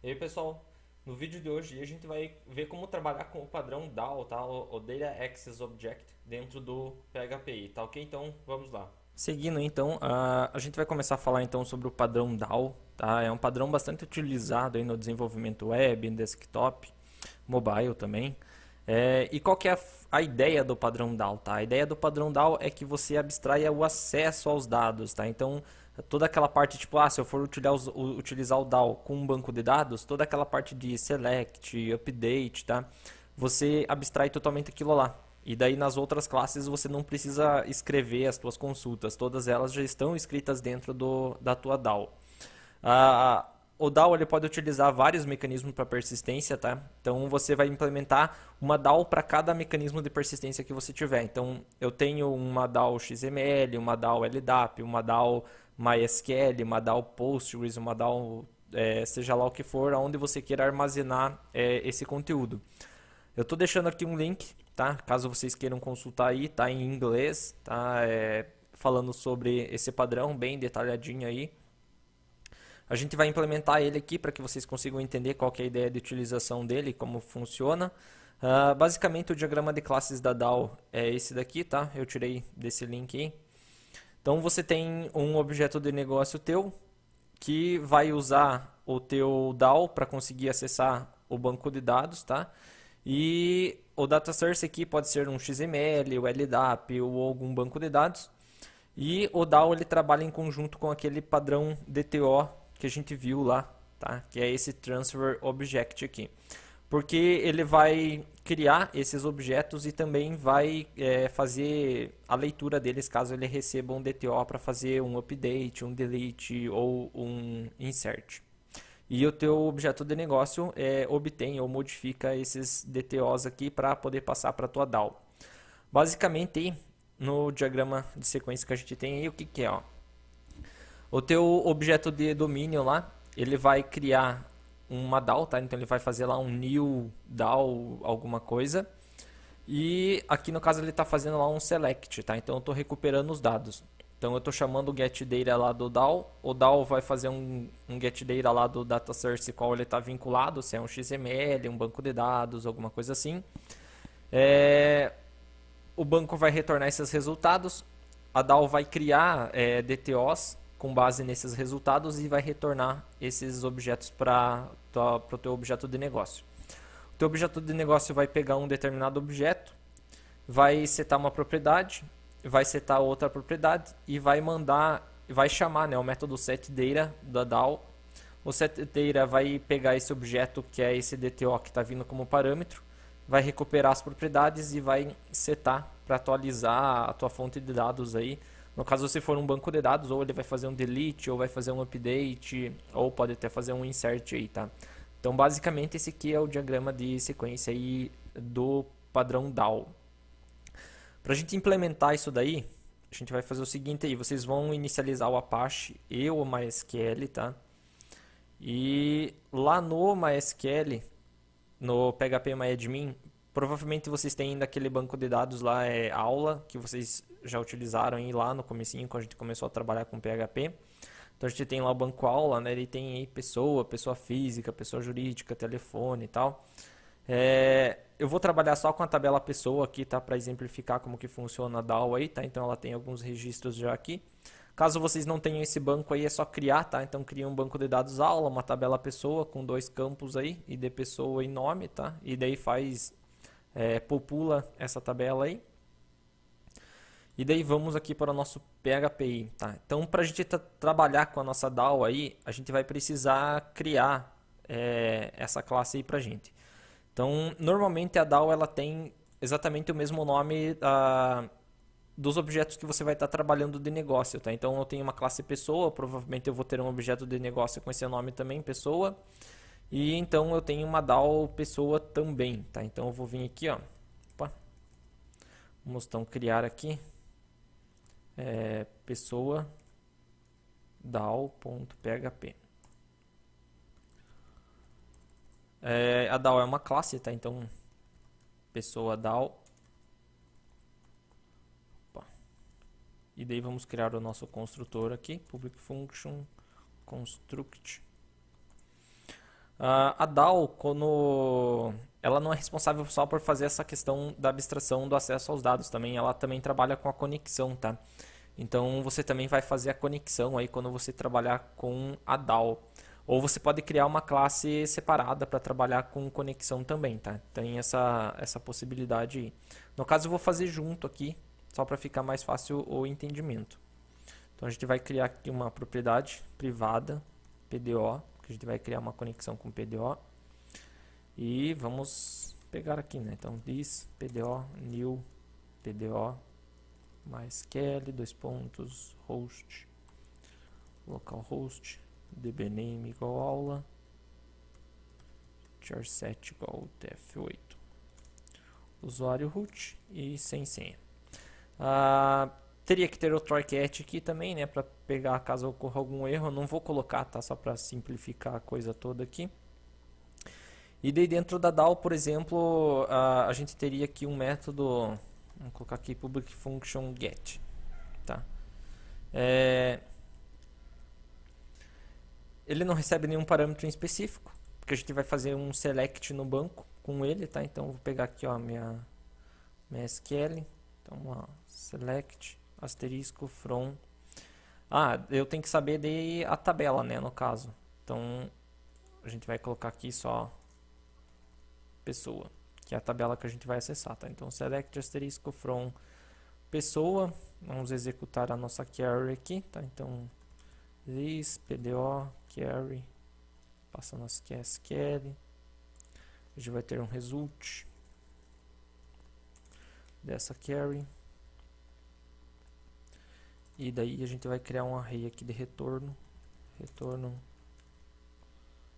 E aí pessoal, no vídeo de hoje a gente vai ver como trabalhar com o padrão DAO, tá? O Data Access Object dentro do PHP, tá ok? Então vamos lá. Seguindo então, a gente vai começar a falar então sobre o padrão DAO, tá? É um padrão bastante utilizado aí no desenvolvimento web, desktop, mobile também. E qual que é a ideia do padrão DAO, tá? A ideia do padrão DAO é que você abstraia o acesso aos dados, tá? Então, toda aquela parte, tipo, se eu for utilizar o DAO com um banco de dados, toda aquela parte de select, update, tá? Você abstrai totalmente aquilo lá. E daí nas outras classes você não precisa escrever as tuas consultas, todas elas já estão escritas dentro da tua DAO. Ah, o DAO ele pode utilizar vários mecanismos para persistência, tá? Então você vai implementar uma DAO para cada mecanismo de persistência que você tiver. Então eu tenho uma DAO XML, uma DAO LDAP, uma DAO MySQL, uma DAO Postgres, uma DAO seja lá o que for, aonde você queira armazenar esse conteúdo. Eu estou deixando aqui um link, tá? Caso vocês queiram consultar aí, tá em inglês, tá? Falando sobre esse padrão bem detalhadinho aí. A gente vai implementar ele aqui para que vocês consigam entender qual que é a ideia de utilização dele, como funciona. Basicamente o diagrama de classes da DAO é esse daqui, tá? Eu tirei desse link aí. Então você tem um objeto de negócio teu que vai usar o teu DAO para conseguir acessar o banco de dados, tá? E o data source aqui pode ser um XML, o LDAP ou algum banco de dados. E o DAO ele trabalha em conjunto com aquele padrão DTO que a gente viu lá, tá? Que é esse Transfer Object aqui. Porque ele vai criar esses objetos e também vai fazer a leitura deles caso ele receba um DTO para fazer um update, um delete ou um insert. E o teu objeto de negócio obtém ou modifica esses DTOs aqui para poder passar para a tua DAO. Basicamente, no diagrama de sequência que a gente tem aí, o que, que é? Ó? O teu objeto de domínio lá, ele vai criar uma DAO, tá? Então ele vai fazer lá um new DAO, alguma coisa. E aqui no caso ele está fazendo lá um select, tá? Então eu estou recuperando os dados. Então eu estou chamando o getData lá do DAO. O DAO vai fazer um getData lá do data source qual ele está vinculado, se é um XML, um banco de dados, alguma coisa assim. O banco vai retornar esses resultados. A DAO vai criar DTOs com base nesses resultados e vai retornar esses objetos para o teu objeto de negócio. O teu objeto de negócio vai pegar um determinado objeto, vai setar uma propriedade, vai setar outra propriedade e vai mandar, vai chamar, né, o método setData da DAO. O setData vai pegar esse objeto que é esse DTO que está vindo como parâmetro, vai recuperar as propriedades e vai setar para atualizar a tua fonte de dados aí. No caso, se for um banco de dados, ou ele vai fazer um delete, ou vai fazer um update, ou pode até fazer um insert aí, tá? Então, basicamente, esse aqui é o diagrama de sequência aí do padrão DAO. Para a gente implementar isso daí, a gente vai fazer o seguinte aí, vocês vão inicializar o Apache e o MySQL, tá? E lá no MySQL, no PHP provavelmente vocês têm ainda aquele banco de dados lá, aula, que vocês já utilizaram aí lá no comecinho, quando a gente começou a trabalhar com PHP. Então a gente tem lá o banco aula, né? Ele tem aí pessoa física, pessoa jurídica, telefone e tal. Eu vou trabalhar só com a tabela pessoa aqui, tá? Para exemplificar como que funciona a DAO aí, tá? Então ela tem alguns registros já aqui. Caso vocês não tenham esse banco aí, é só criar, tá? Então cria um banco de dados aula, uma tabela pessoa com dois campos aí, ID pessoa e nome, tá? E daí popula essa tabela aí. E daí vamos aqui para o nosso PHP, tá? Então para a gente trabalhar com a nossa DAO aí, a gente vai precisar criar essa classe aí para gente. Então normalmente a DAO ela tem exatamente o mesmo nome dos objetos que você vai estar trabalhando de negócio, tá? Então eu tenho uma classe pessoa, provavelmente eu vou ter um objeto de negócio com esse nome também, pessoa. E então eu tenho uma DAO pessoa também, tá? Então eu vou vir aqui, ó. Opa. Vamos então criar aqui pessoa DAO.php. A DAO é uma classe, tá? Então pessoa DAO. E daí vamos criar o nosso construtor aqui, public function construct. A DAO, quando ela não é responsável só por fazer essa questão da abstração do acesso aos dados, também ela também trabalha com a conexão, tá? Então você também vai fazer a conexão aí quando você trabalhar com a DAO. Ou você pode criar uma classe separada para trabalhar com conexão também, tá? Tem essa possibilidade aí. No caso eu vou fazer junto aqui, só para ficar mais fácil o entendimento. Então a gente vai criar aqui uma propriedade privada, PDO, que a gente vai criar uma conexão com PDO. E vamos pegar aqui, né? Então this PDO new PDO MySQL, dois pontos, host, localhost, dbname igual aula, charset igual tf8, usuário root e sem senha. Teria que ter o try-catch aqui também, né, para pegar caso ocorra algum erro. Eu não vou colocar, tá, só para simplificar a coisa toda aqui. E daí dentro da DAO, por exemplo, a gente teria aqui um método, vamos colocar aqui public function get, tá? Ele não recebe nenhum parâmetro em específico, porque a gente vai fazer um select no banco com ele, tá? Então vou pegar aqui, ó, minha SQL, então ó, select asterisco from. Eu tenho que saber de a tabela, né, no caso. Então a gente vai colocar aqui só pessoa, que é a tabela que a gente vai acessar, tá? Então select asterisco from pessoa, vamos executar a nossa query aqui, tá? Então this PDO query, passa nosso SQL, a gente vai ter um result dessa query, e daí a gente vai criar um array aqui de retorno,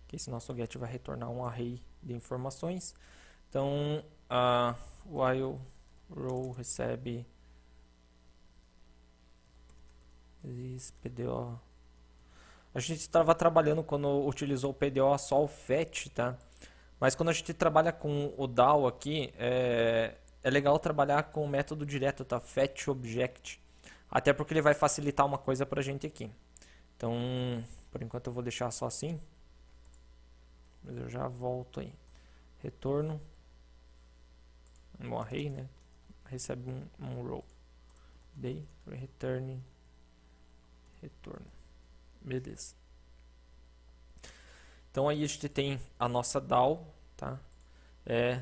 que esse nosso get vai retornar um array de informações. Então while row recebe this PDO. A gente estava trabalhando quando utilizou o PDO só o fetch, tá? Mas quando a gente trabalha com o DAO aqui, é legal trabalhar com o método direto, tá? Fetch object. Até porque ele vai facilitar uma coisa pra gente aqui. Então, por enquanto eu vou deixar só assim. Mas eu já volto aí. Retorno. Um array, né? Recebe um row. Daí, return. Retorno. Beleza. Então aí a gente tem a nossa DAO, tá?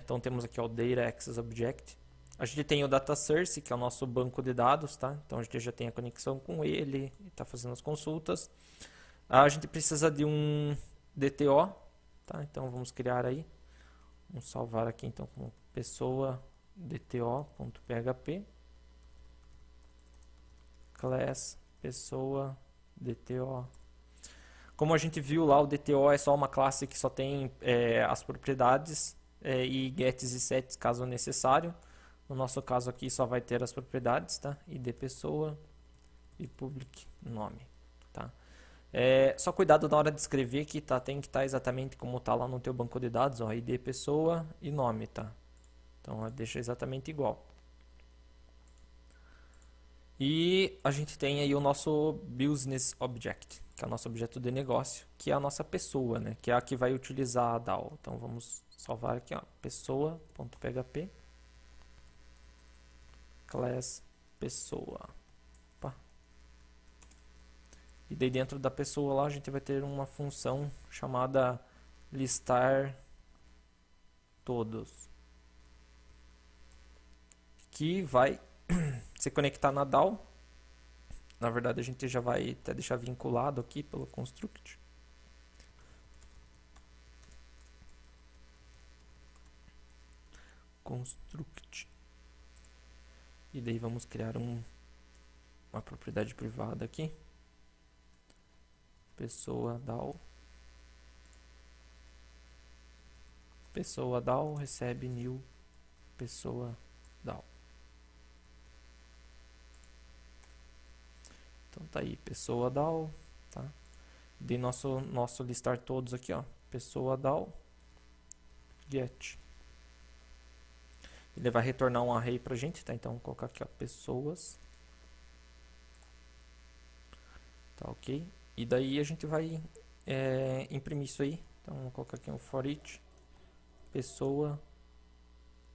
Então temos aqui o Data Access Object. A gente tem o Data Source, que é o nosso banco de dados, tá? Então a gente já tem a conexão com ele, está fazendo as consultas. A gente precisa de um DTO, tá? Então vamos criar aí. Vamos salvar aqui então como pessoa dto.php class pessoa DTO. Como a gente viu lá, o DTO é só uma classe que só tem as propriedades e gets e sets caso necessário. No nosso caso aqui só vai ter as propriedades, tá? ID pessoa e public nome, tá? Só cuidado na hora de escrever que tá, tem que estar exatamente como tá lá no teu banco de dados, ó, ID pessoa e nome, tá? Então deixa exatamente igual. E a gente tem aí o nosso Business Object, que é o nosso objeto de negócio, que é a nossa pessoa, né? Que é a que vai utilizar a DAO. Então vamos salvar aqui, ó, pessoa.php class pessoa. Opa. E daí dentro da pessoa lá a gente vai ter uma função chamada listar todos, que vai se conectar na DAO. Na verdade a gente já vai até deixar vinculado aqui pelo construct. E daí vamos criar uma propriedade privada aqui. Pessoa DAO. Pessoa DAO recebe new pessoa DAO. Então tá aí, pessoa DAO, tá? De nosso listar todos aqui, ó, pessoa DAO get. Ele vai retornar um array pra gente, tá? Então vou colocar aqui, ó, pessoas. Tá ok? E daí a gente vai imprimir isso aí Então vou colocar aqui um for each pessoa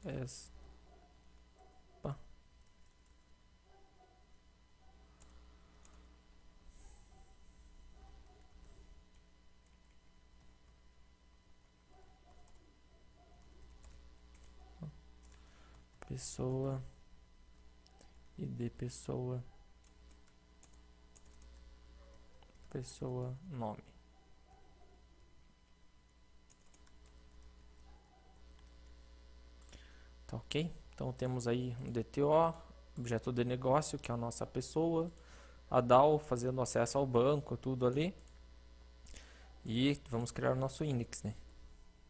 as pessoa id pessoa nome. Tá ok? Então temos aí um DTO, objeto de negócio, que é a nossa pessoa, a DAO fazendo acesso ao banco, tudo ali. E vamos criar o nosso index, né?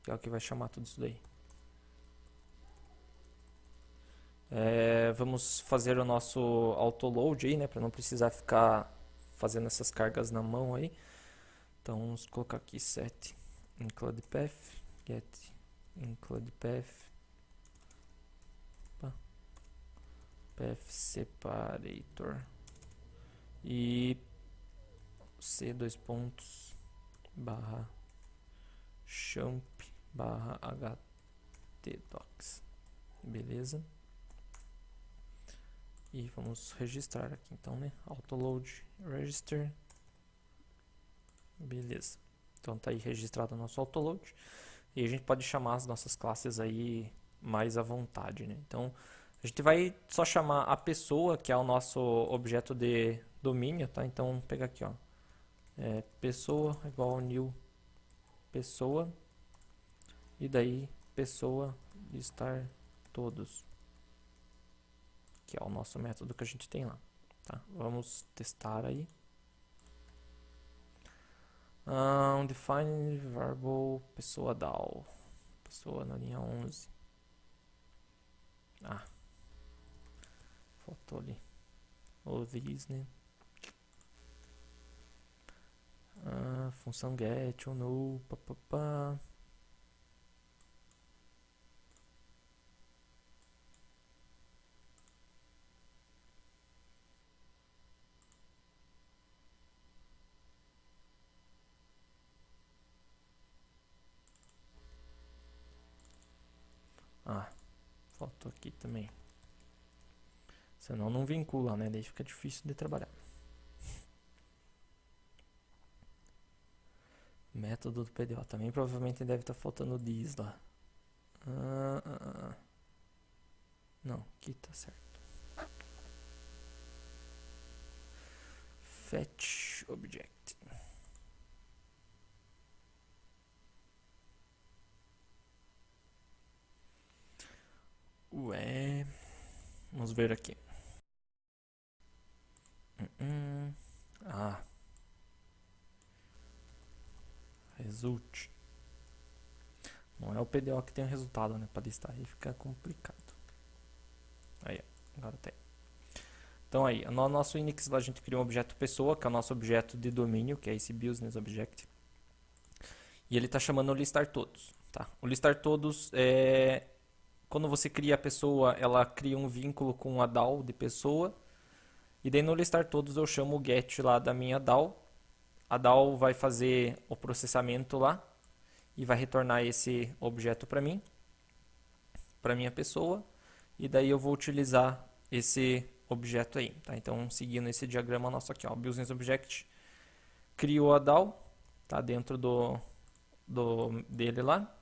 Que é o que vai chamar tudo isso daí. Vamos fazer o nosso autoload aí, né? Para não precisar ficar fazendo essas cargas na mão aí. Então vamos colocar aqui set include path, get include path, path separator e c dois pontos barra champ barra htdocs, beleza? E vamos registrar aqui então, né? Autoload register, beleza? Então tá aí registrado o nosso autoload e a gente pode chamar as nossas classes aí mais à vontade, né? Então a gente vai só chamar a pessoa, que é o nosso objeto de domínio, tá? Então vou pegar aqui, ó, pessoa igual ao new pessoa e daí pessoa listar todos, que é o nosso método que a gente tem lá, tá? Vamos testar aí. Define variable pessoa DAO, pessoa na linha 11. Faltou ali o this, né? Função get ou no papapá. Faltou aqui também. Senão não vincula, né? Daí fica difícil de trabalhar. Método do PDO. Também provavelmente deve estar faltando this lá. Não, aqui tá certo. Fetch object. Ué. Vamos ver aqui. Result. Não é o PDO que tem o resultado, né? Para listar aí fica complicado. Aí, agora tem. Então aí, no nosso index lá a gente criou um objeto pessoa, que é o nosso objeto de domínio, que é esse business object. E ele está chamando o listar todos, tá? O listar todos é quando você cria a pessoa, ela cria um vínculo com a DAO de pessoa. E daí no listar todos eu chamo o get lá da minha DAO. A DAO vai fazer o processamento lá e vai retornar esse objeto para mim, para minha pessoa. E daí eu vou utilizar esse objeto aí, tá? Então, seguindo esse diagrama nosso aqui, ó, o business object criou a DAO, tá dentro dele lá.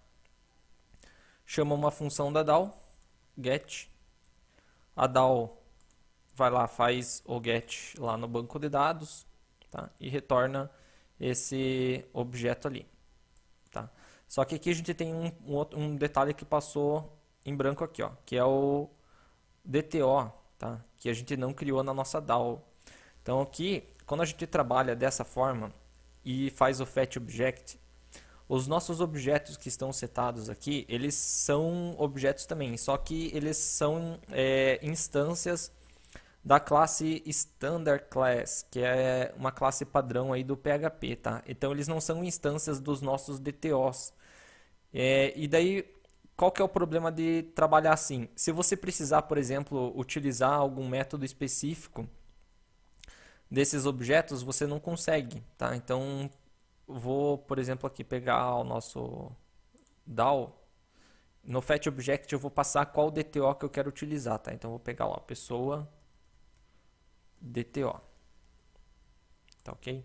Chama uma função da DAO, get. A DAO vai lá, faz o get lá no banco de dados, tá? E retorna esse objeto ali, tá? Só que aqui a gente tem um detalhe que passou em branco aqui, ó, que é o DTO, tá? Que a gente não criou na nossa DAO. Então aqui, quando a gente trabalha dessa forma e faz o fetch object, os nossos objetos que estão setados aqui, eles são objetos também, só que eles são instâncias da classe Standard Class, que é uma classe padrão aí do PHP, tá? Então eles não são instâncias dos nossos DTOs. E daí, qual que é o problema de trabalhar assim? Se você precisar, por exemplo, utilizar algum método específico desses objetos, você não consegue, tá? Então, vou, por exemplo, aqui pegar o nosso DAO. No FetObject eu vou passar qual DTO que eu quero utilizar, tá? Então eu vou pegar lá, pessoa DTO. Tá ok?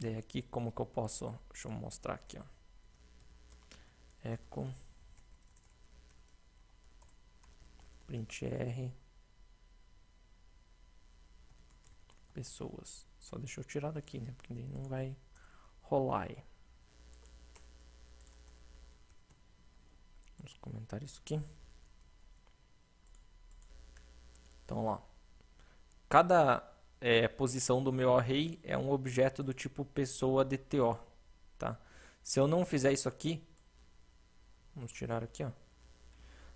E aqui como que eu posso... Deixa eu mostrar aqui, ó. Echo printr pessoas. Só deixa eu tirar daqui, né? Porque daí não vai rolar aí. Vamos comentar isso aqui. Então lá. Cada posição do meu array é um objeto do tipo pessoa DTO. Tá? Se eu não fizer isso aqui, vamos tirar aqui, ó.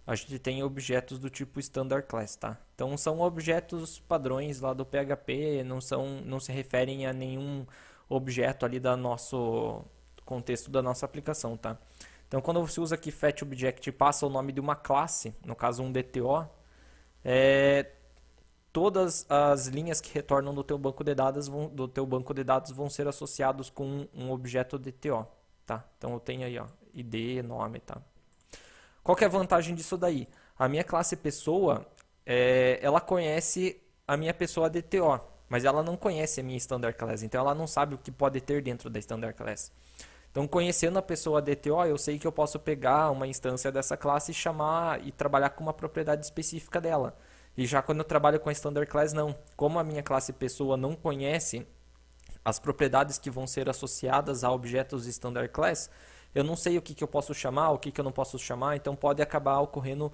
A gente tem objetos do tipo standard class, tá? Então são objetos padrões lá do PHP, não se referem a nenhum objeto ali da nosso contexto da nossa aplicação, tá? Então quando você usa aqui FetObject e passa o nome de uma classe, no caso um DTO, todas as linhas que retornam do teu banco de dados vão ser associados com um objeto DTO, tá? Então eu tenho aí, ó, ID, nome, tá? Qual que é a vantagem disso daí? A minha classe pessoa, ela conhece a minha pessoa DTO, mas ela não conhece a minha standard class, então ela não sabe o que pode ter dentro da standard class. Então, conhecendo a pessoa DTO, eu sei que eu posso pegar uma instância dessa classe e chamar e trabalhar com uma propriedade específica dela. E já quando eu trabalho com a standard class, não. Como a minha classe pessoa não conhece as propriedades que vão ser associadas a objetos standard class, eu não sei o que eu posso chamar, o que eu não posso chamar, então pode acabar ocorrendo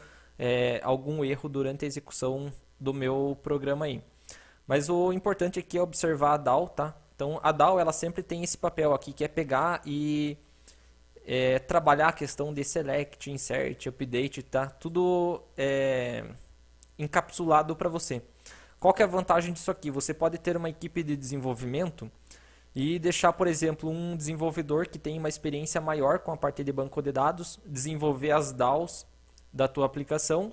algum erro durante a execução do meu programa aí. Mas o importante aqui é observar a DAO, tá? Então a DAO ela sempre tem esse papel aqui, que é pegar e trabalhar a questão de select, insert, update, tá? Tudo encapsulado para você. Qual que é a vantagem disso aqui? Você pode ter uma equipe de desenvolvimento e deixar, por exemplo, um desenvolvedor que tem uma experiência maior com a parte de banco de dados, desenvolver as DAOs da tua aplicação,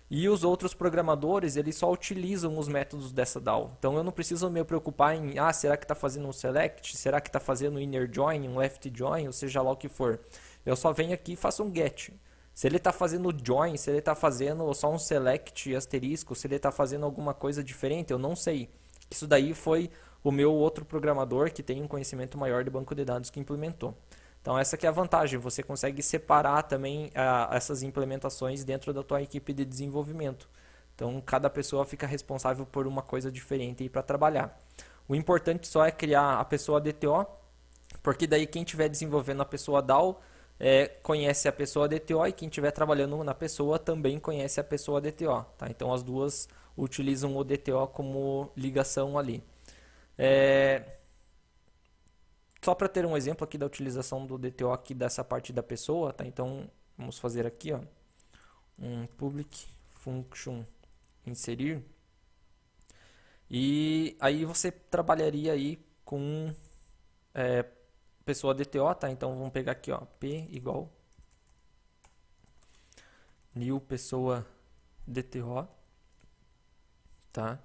e os outros programadores eles só utilizam os métodos dessa DAO. Então eu não preciso me preocupar em será que está fazendo um select, será que está fazendo um inner join, um left join, ou seja lá o que for. Eu só venho aqui e faço um get. Se ele está fazendo join, se ele está fazendo só um select asterisco, se ele está fazendo alguma coisa diferente, eu não sei. Isso daí foi o meu outro programador que tem um conhecimento maior de banco de dados que implementou. Então essa que é a vantagem, você consegue separar também essas implementações dentro da tua equipe de desenvolvimento. Então cada pessoa fica responsável por uma coisa diferente para trabalhar. O importante só é criar a pessoa DTO, porque daí quem estiver desenvolvendo a pessoa DAO conhece a pessoa DTO e quem estiver trabalhando na pessoa também conhece a pessoa DTO. Tá? Então as duas utilizam o DTO como ligação ali. Só para ter um exemplo aqui da utilização do DTO aqui dessa parte da pessoa, tá? Então vamos fazer aqui, ó, um public function inserir, e aí você trabalharia aí com pessoa DTO, tá? Então vamos pegar aqui, ó, p igual new pessoa DTO, tá?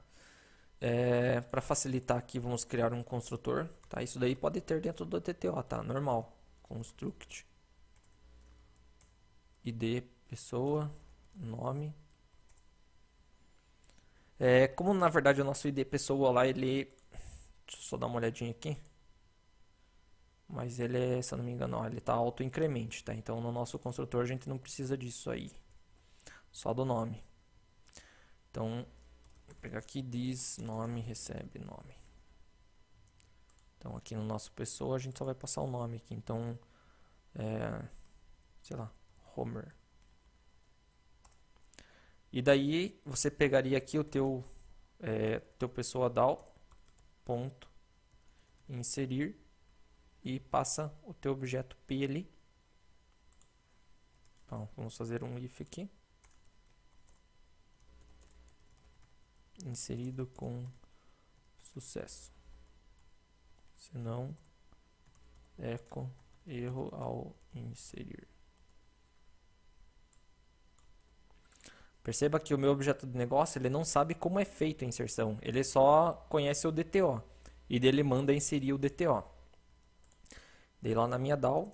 Para facilitar aqui, vamos criar um construtor, tá? Isso daí pode ter dentro do DTO, tá? Normal. Construct id pessoa, nome. Como na verdade o nosso id pessoa lá, ele... Deixa eu só dar uma olhadinha aqui. Mas ele se eu não me engano, ó, ele tá auto-incremente, tá? Então no nosso construtor a gente não precisa disso aí. Só do nome. Então... Vou pegar aqui diz nome, recebe nome. Então aqui no nosso pessoa a gente só vai passar o nome aqui. Então, sei lá, Homer. E daí você pegaria aqui o teu pessoa DAO, ponto, inserir, e passa o teu objeto P ali. Então vamos fazer um if aqui. Inserido com sucesso. Se não, echo erro ao inserir. Perceba que o meu objeto de negócio ele não sabe como é feita a inserção. Ele só conhece o DTO. e dele manda inserir o DTO. Daí lá na minha DAO,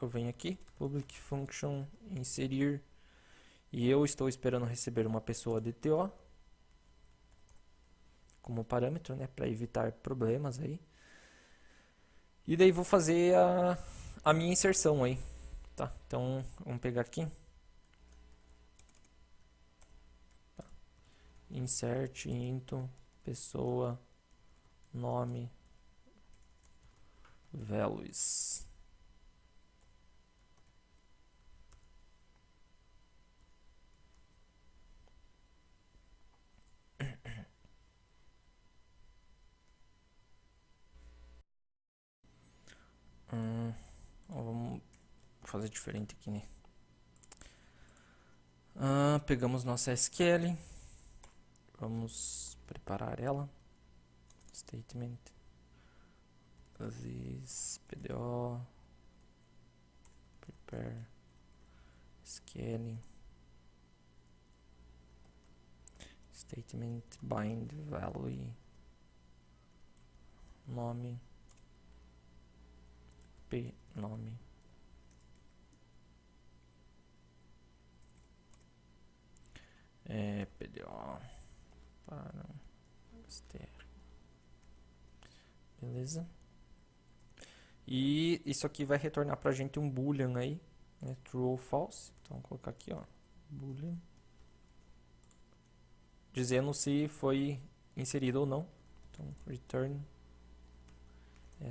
eu venho aqui, public function inserir, e eu estou esperando receber uma pessoa DTO como parâmetro, né, para evitar problemas aí. E daí vou fazer a minha inserção aí, tá? Então vamos pegar aqui, tá. Insert into pessoa nome values. Vamos fazer diferente aqui, né? Pegamos nossa SQL, vamos preparar ela. Statement this PDO prepare SQL statement bind value nome p nome PDO para str. Beleza? E isso aqui vai retornar pra gente um boolean aí, né? True ou false. Então vou colocar aqui, ó, boolean, dizendo se foi inserido ou não. Então return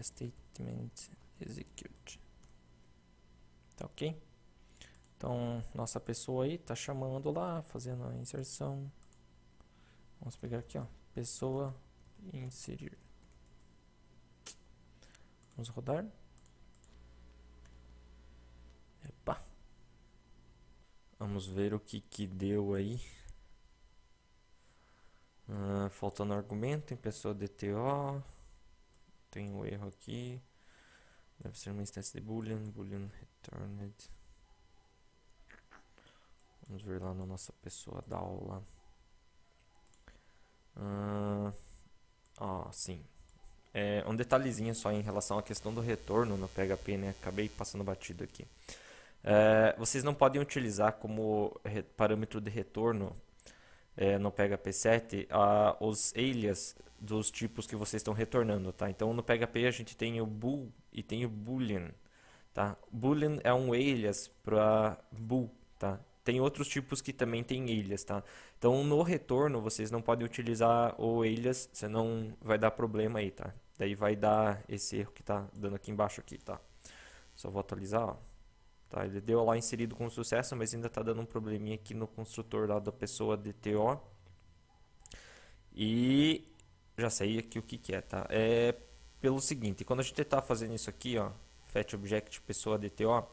statement execute. Tá ok? Então nossa pessoa aí tá chamando lá, fazendo a inserção. Vamos pegar aqui, ó, pessoa inserir. Vamos rodar. Epa. Vamos ver o que deu aí. Faltando argumento em pessoa DTO. Tem um erro aqui. Deve ser uma instância de boolean. Boolean returned. Vamos ver lá na nossa pessoa da aula. Sim. Um detalhezinho só em relação à questão do retorno no PHP, né? Acabei passando batido aqui. Vocês não podem utilizar como parâmetro de retorno no PHP 7 os alias dos tipos que vocês estão retornando, tá? Então no PHP a gente tem o bool e tem o boolean, tá? Boolean é um alias para bool, tá? Tem outros tipos que também tem alias, tá? Então no retorno vocês não podem utilizar o alias, senão vai dar problema aí, tá? Daí vai dar esse erro que tá dando aqui embaixo aqui, tá? Só vou atualizar, ó. Tá, ele deu lá inserido com sucesso, mas ainda está dando um probleminha aqui no construtor lá da pessoa DTO. E já sei aqui o que é, tá? É pelo seguinte, quando a gente está fazendo isso aqui, ó, fetch object pessoa DTO,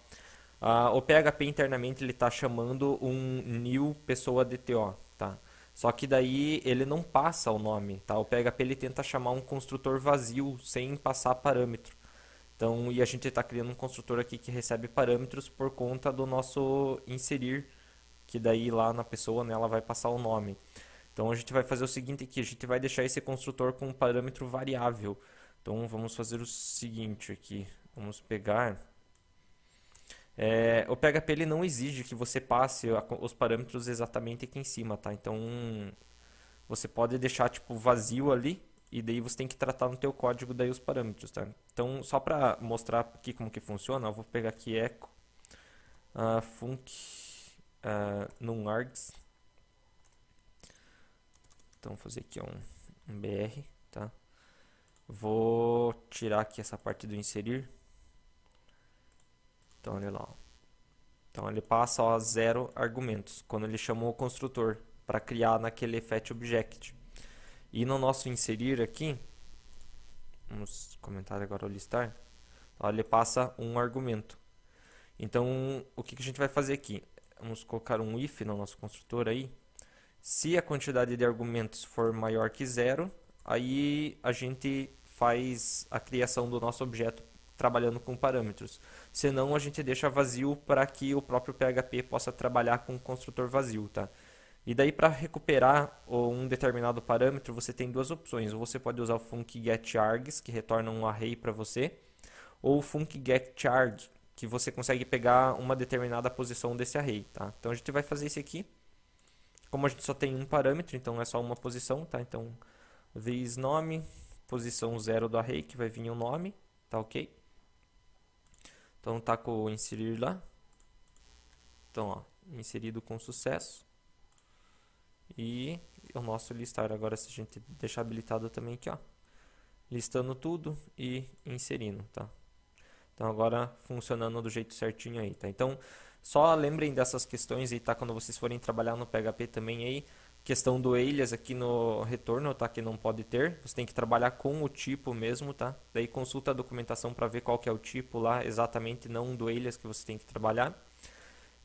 o PHP internamente ele está chamando um new pessoa DTO, tá? Só que daí ele não passa o nome, tá? O PHP ele tenta chamar um construtor vazio sem passar parâmetro. Então, e a gente está criando um construtor aqui que recebe parâmetros por conta do nosso inserir, que daí lá na pessoa, né, ela vai passar o nome. Então a gente vai fazer o seguinte aqui, a gente vai deixar esse construtor com um parâmetro variável. Então vamos fazer o seguinte aqui, vamos pegar... o PHP ele não exige que você passe os parâmetros exatamente aqui em cima, tá? Então você pode deixar tipo vazio ali, e daí você tem que tratar no teu código daí os parâmetros, tá? Então, só para mostrar aqui como que funciona, eu vou pegar aqui echo func num-args. Então, vou fazer aqui um br, tá? Vou tirar aqui essa parte do inserir. Então, olha lá, ó. Então, ele passa, ó, 0 argumentos, quando ele chamou o construtor para criar naquele fetch object. E no nosso inserir aqui, vamos comentar agora o listar, ele passa um argumento. Então, o que a gente vai fazer aqui? Vamos colocar um if no nosso construtor aí. Se a quantidade de argumentos for maior que 0, aí a gente faz a criação do nosso objeto trabalhando com parâmetros. Senão, a gente deixa vazio para que o próprio PHP possa trabalhar com o construtor vazio, tá? E daí para recuperar um determinado parâmetro, você tem duas opções. Ou você pode usar o func_get_args, que retorna um array para você, ou o func_get_arg, que você consegue pegar uma determinada posição desse array, tá? Então a gente vai fazer isso aqui. Como a gente só tem um parâmetro, então é só uma posição, tá? Então, thisNome, posição 0 do array, que vai vir o nome, tá ok? Então tá com o inserir lá. Então, ó, inserido com sucesso. E o nosso listar agora, se a gente deixar habilitado também aqui, ó, listando tudo e inserindo, tá? Então agora funcionando do jeito certinho aí, tá? Então só lembrem dessas questões aí, tá? Quando vocês forem trabalhar no PHP também aí, questão do alias aqui no retorno, tá? Que não pode ter, você tem que trabalhar com o tipo mesmo, tá? Daí consulta a documentação para ver qual que é o tipo lá, exatamente, não do alias que você tem que trabalhar.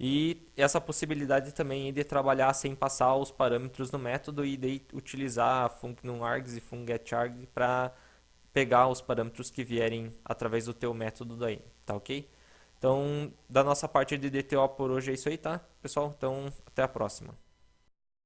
E essa possibilidade também de trabalhar sem passar os parâmetros no método e daí utilizar funcnumArgs e fungetArg para pegar os parâmetros que vierem através do teu método daí, tá ok? Então, da nossa parte de DTO por hoje é isso aí, tá, pessoal? Então, até a próxima.